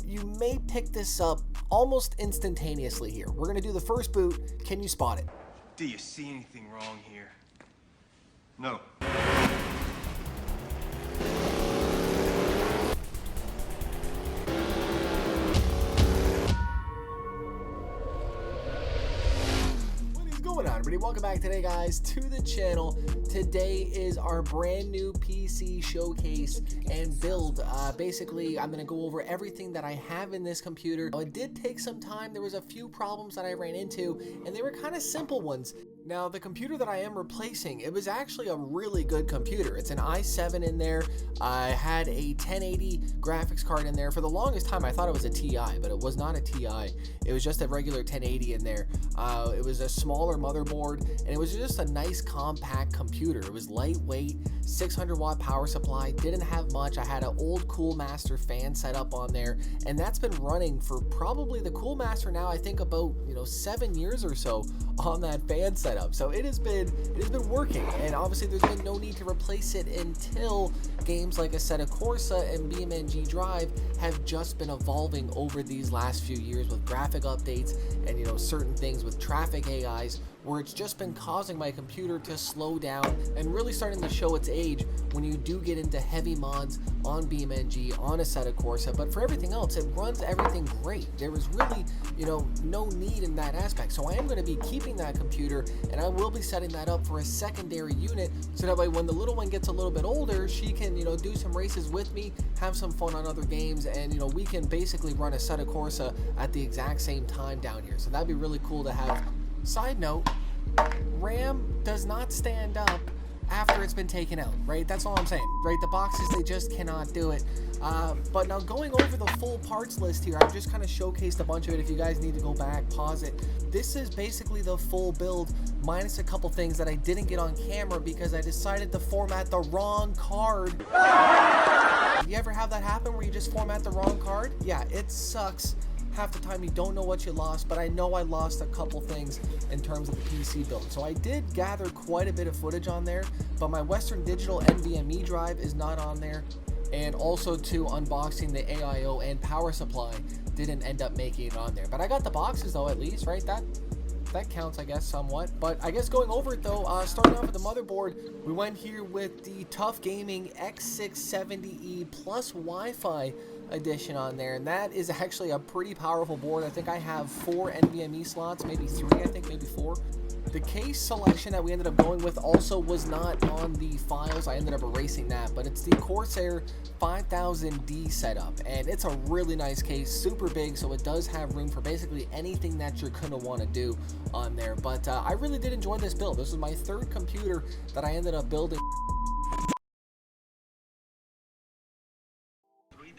you may pick this up almost instantaneously here. We're going to do the first boot. Can you spot it? Do you see anything wrong here? No. Everybody, welcome back today, guys, to the channel. Today is our brand new PC showcase and build. Basically, I'm going to go over everything that I have in this computer. It did take some time. There was a few problems that I ran into, and they were kind of simple ones. Now, the computer that I am replacing, it was actually a really good computer. It's an i7 in there. I had a 1080 graphics card in there. For the longest time, I thought it was a TI, but it was not a TI. It was just a regular 1080 in there. It was a smaller motherboard, and it was just a nice compact computer. It was lightweight, 600-watt power supply, didn't have much. I had an old Coolmaster fan set up on there, and that's been running for probably the Coolmaster now, I think about 7 years or so on that fan setup. So it has been working, and obviously there's been no need to replace it until games like Assetto Corsa and BeamNG Drive have just been evolving over these last few years with graphic updates and certain things with traffic AIs, where it's just been causing my computer to slow down and really starting to show its age when you do get into heavy mods on BeamNG, on Assetto Corsa. But for everything else, it runs everything great. There was really no need in that aspect. So I am going to be keeping that computer, and I will be setting that up for a secondary unit, so that way when the little one gets a little bit older, she can do some races with me, have some fun on other games, and we can basically run Assetto Corsa at the exact same time down here. So that'd be really cool to have. Side note, RAM does not stand up after it's been taken out, right? That's all I'm saying, right? The boxes, they just cannot do it. But now going over the full parts list here, I've just kind of showcased a bunch of it. If you guys need to go back, pause it. This is basically the full build, minus a couple things that I didn't get on camera because I decided to format the wrong card. You ever have that happen where you just format the wrong card? Yeah, it sucks. Half the time you don't know what you lost, but I know I lost a couple things in terms of the PC build. So I did gather quite a bit of footage on there, but my Western Digital NVMe drive is not on there, and also to unboxing the AIO and power supply didn't end up making it on there. But I got the boxes though, at least, right? That counts, I guess, somewhat. But I guess going over it though, starting off with the motherboard, we went here with the Tough Gaming X670E plus Wi-Fi edition on there, and that is actually a pretty powerful board. I think I have 4 NVMe slots, maybe 3, I think, maybe 4. The case selection that we ended up going with also was not on the files. I ended up erasing that, but it's the Corsair 5000D setup, and it's a really nice case, super big, so it does have room for basically anything that you're going to want to do on there. But I really did enjoy this build. This is my 3rd computer that I ended up building.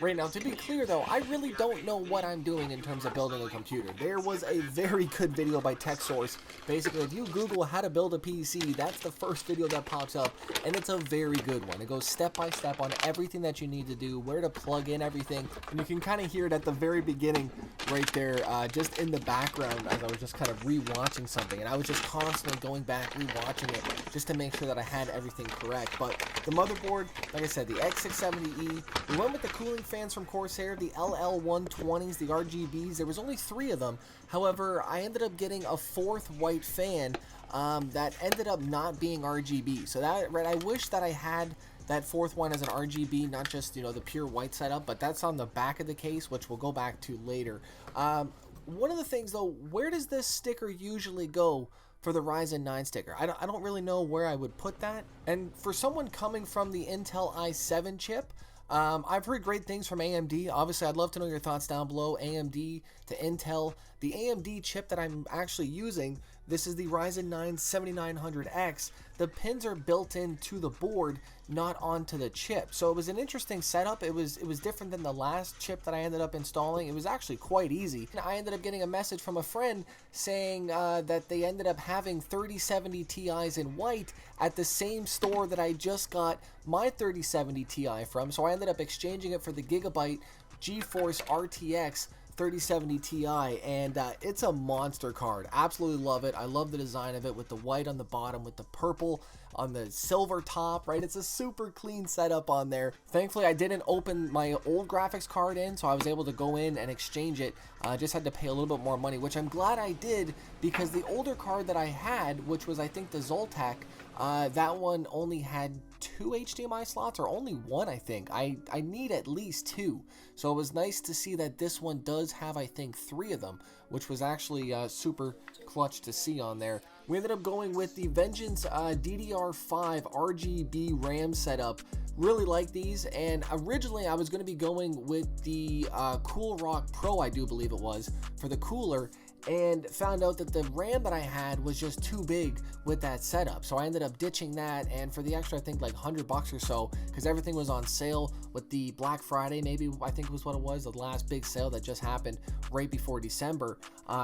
Right now, to be clear though, I really don't know what I'm doing in terms of building a computer. There was a very good video by TechSource. Basically, if you Google how to build a PC, that's the first video that pops up, and it's a very good one. It goes step by step on everything that you need to do, where to plug in everything, and you can kind of hear it at the very beginning right there, just in the background as I was just kind of re-watching something, and I was just constantly going back, re-watching it, just to make sure that I had everything correct. But the motherboard, like I said, the X670E, we went with the cooling fans from Corsair, the LL120s, the RGBs. There was only 3 of them. However, I ended up getting a 4th white fan that ended up not being RGB. So that, right, I wish that I had that 4th one as an RGB, not just the pure white setup, but that's on the back of the case, which we'll go back to later. One of the things though, where does this sticker usually go for the Ryzen 9 sticker? I don't really know where I would put that. And for someone coming from the Intel i7 chip, I've heard great things from AMD. Obviously, I'd love to know your thoughts down below. AMD to Intel. The AMD chip that I'm actually using, this is the Ryzen 9 7900X. The pins are built into the board, not onto the chip. So it was an interesting setup. It was different than the last chip that I ended up installing. It was actually quite easy. I ended up getting a message from a friend saying that they ended up having 3070 Ti's in white at the same store that I just got my 3070 Ti from. So I ended up exchanging it for the Gigabyte GeForce RTX 3070 Ti, and it's a monster card. Absolutely love it. I love the design of it with the white on the bottom, with the purple on the silver top, right? It's a super clean setup on there. Thankfully, I didn't open my old graphics card in, so I was able to go in and exchange it. I just had to pay a little bit more money, which I'm glad I did, because the older card that I had, which was I think the Zoltec, that one only had 2 HDMI slots, or only one, I think. I need at least 2. So it was nice to see that this one does have, I think, 3 of them, which was actually super clutch to see on there. We ended up going with the Vengeance DDR5 RGB RAM setup. Really like these, and originally I was going to be going with the Cool Rock Pro, I do believe it was, for the cooler, and found out that the RAM that I had was just too big with that setup. So I ended up ditching that, and for the extra, I think like $100 or so, because everything was on sale with the Black Friday, maybe, I think was what it was, the last big sale that just happened right before December.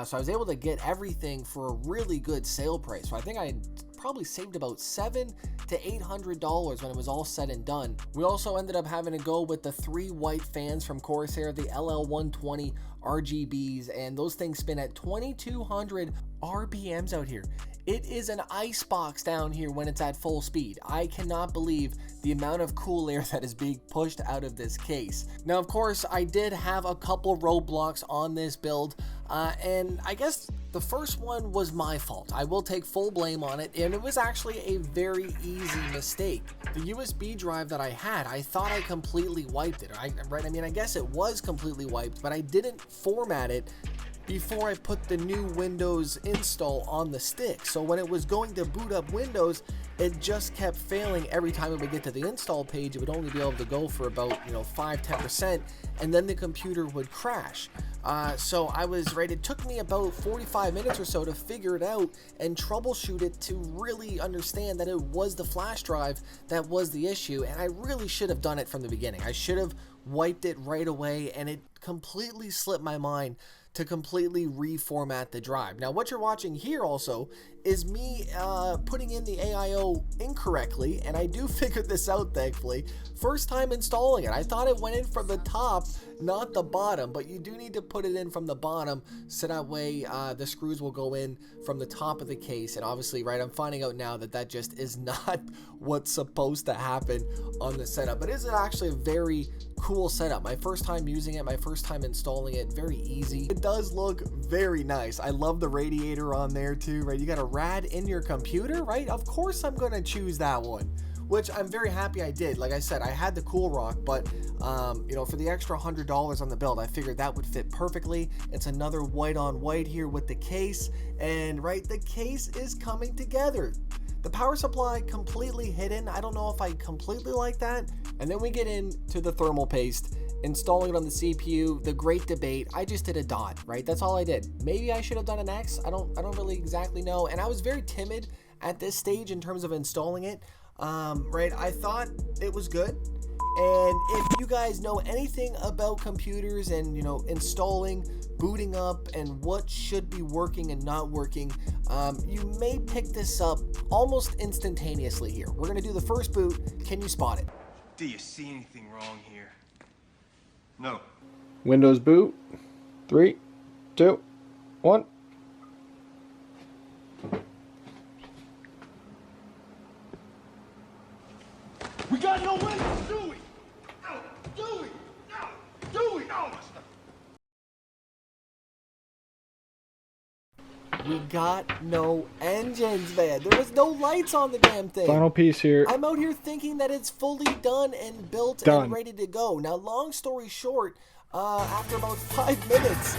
So I was able to get everything for a really good sale price. So I think I probably saved about $700 to $800 when it was all said and done. We also ended up having to go with the 3 white fans from Corsair, the LL120 RGBs, and those things spin at 2200 RPMs out here. It is an ice box down here when it's at full speed. I cannot believe the amount of cool air that is being pushed out of this case. Now, of course, I did have a couple roadblocks on this build, and I guess the first one was my fault. I will take full blame on it, and it was actually a very easy mistake. The USB drive that I had, I thought I completely wiped it, right? I mean, I guess it was completely wiped, but I didn't format it before I put the new Windows install on the stick. So when it was going to boot up Windows, it just kept failing every time it would get to the install page. It would only be able to go for about 5-10%, and then the computer would crash. So I was right. It took me about 45 minutes or so to figure it out and troubleshoot it, to really understand that it was the flash drive that was the issue. And I really should have done it from the beginning. I should have wiped it right away, and it completely slipped my mind to completely reformat the drive. Now, what you're watching here also is me putting in the AIO incorrectly, and I do figure this out, thankfully. First time installing it, I thought it went in from the top, not the bottom, but you do need to put it in from the bottom, so that way the screws will go in from the top of the case. And obviously, right, I'm finding out now that that just is not what's supposed to happen on the setup. But it is actually a very cool setup. My first time using it, my first time installing it, very easy. It does look very nice. I love the radiator on there too, right? You got a rad in your computer, right? Of course I'm gonna choose that one, which I'm very happy I did. Like I said, I had the Cool Rock, but for the extra $100 on the build, I figured that would fit perfectly. It's another white on white here with the case, and right, the case is coming together. The power supply completely hidden. I don't know if I completely like that. And then we get into the thermal paste, installing it on the CPU, the great debate. I just did a dot, right? That's all I did. Maybe I should have done an X. I don't really exactly know. And I was very timid at this stage in terms of installing it. Right? I thought it was good. And if you guys know anything about computers and, installing, booting up, and what should be working and not working, you may pick this up almost instantaneously here. We're going to do the first boot. Can you spot it? Do you see anything wrong here? No. Windows boot. 3, 2, 1. We got no windows, do we? No, do we? No, do we? No, We got no engines, man. There was no lights on the damn thing. Final piece here. I'm out here thinking that it's fully done and built and ready to go. Now, long story short, after about 5 minutes,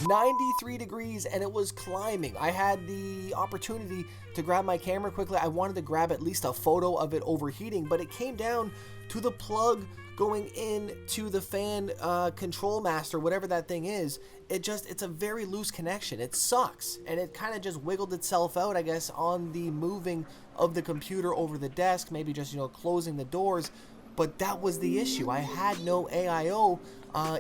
93 degrees, and it was climbing. I had the opportunity to grab my camera quickly. I wanted to grab at least a photo of it overheating, but it came down to the plug going in to the fan control master, whatever that thing is. It's a very loose connection. It sucks, and it kind of just wiggled itself out, I guess, on the moving of the computer over the desk, maybe just closing the doors. But that was the issue. I had no AIO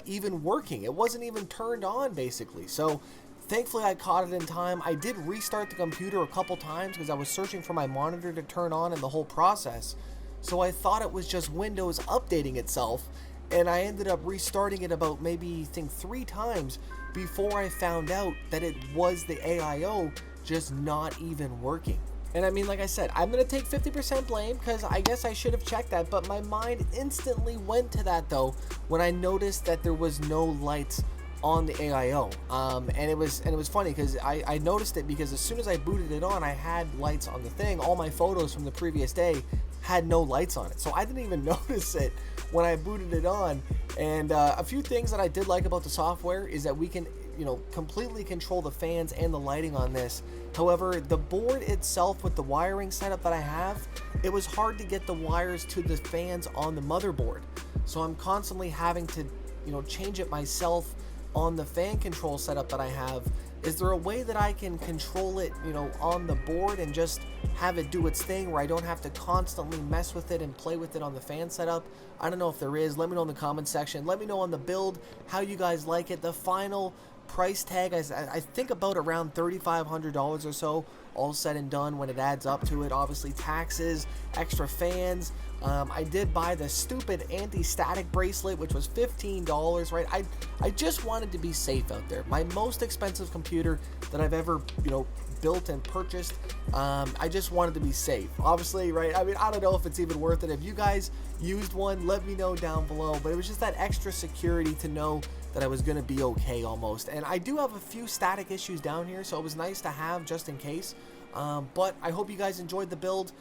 even working. It wasn't even turned on, basically. So thankfully I caught it in time. I did restart the computer a couple times because I was searching for my monitor to turn on in the whole process. So I thought it was just Windows updating itself, and I ended up restarting it about maybe, I think, 3 times before I found out that it was the AIO just not even working. And I mean, like I said, I'm going to take 50% blame because I guess I should have checked that, but my mind instantly went to that though when I noticed that there was no lights on the AIO. And it was funny because I noticed it because as soon as I booted it on, I had lights on the thing. All my photos from the previous day had no lights on it, so I didn't even notice it when I booted it on. And a few things that I did like about the software is that we can, you know, completely control the fans and the lighting on this. However, the board itself with the wiring setup that I have, it was hard to get the wires to the fans on the motherboard, so I'm constantly having to, you know, change it myself on the fan control setup that I have. Is there a way that I can control it, you know, on the board and just have it do its thing where I don't have to constantly mess with it and play with it on the fan setup? I don't know if there is. Let me know in the comments section. Let me know on the build how you guys like it. The final price tag, I think about around $3,500 or so, all said and done when it adds up to it. Obviously taxes, extra fans. I did buy the stupid anti-static bracelet, which was $15, right? I just wanted to be safe out there. My most expensive computer that I've ever, you know, built and purchased. I just wanted to be safe, obviously, right? I mean, I don't know if it's even worth it. If you guys used one, let me know down below, but it was just that extra security to know that I was gonna be okay almost. And I do have a few static issues down here, so it was nice to have just in case. But I hope you guys enjoyed the build.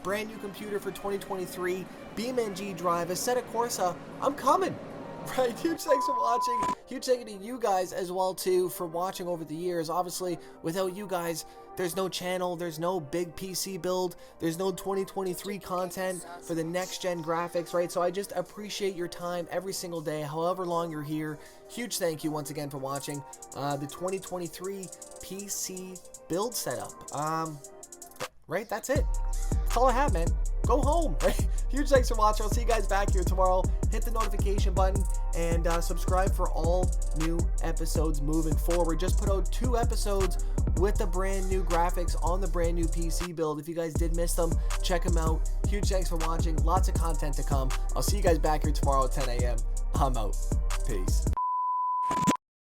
Brand new computer for 2023, BeamNG drive, Assetto Corsa. I'm coming. Right, huge thanks for watching. Huge thank you to you guys as well too for watching over the years. Obviously, without you guys, there's no channel, there's no big PC build, there's no 2023 content for the next gen graphics, right? So I just appreciate your time every single day, however long you're here. Huge thank you once again for watching the 2023 PC build setup. Right, that's it. That's all I have, man. Go home, right? Huge thanks for watching. I'll see you guys back here tomorrow. Hit the notification button and subscribe for all new episodes moving forward. Just put out 2 episodes with the brand new graphics on the brand new PC build. If you guys did miss them, check them out. Huge thanks for watching. Lots of content to come. I'll see you guys back here tomorrow at 10 a.m. I'm out. Peace.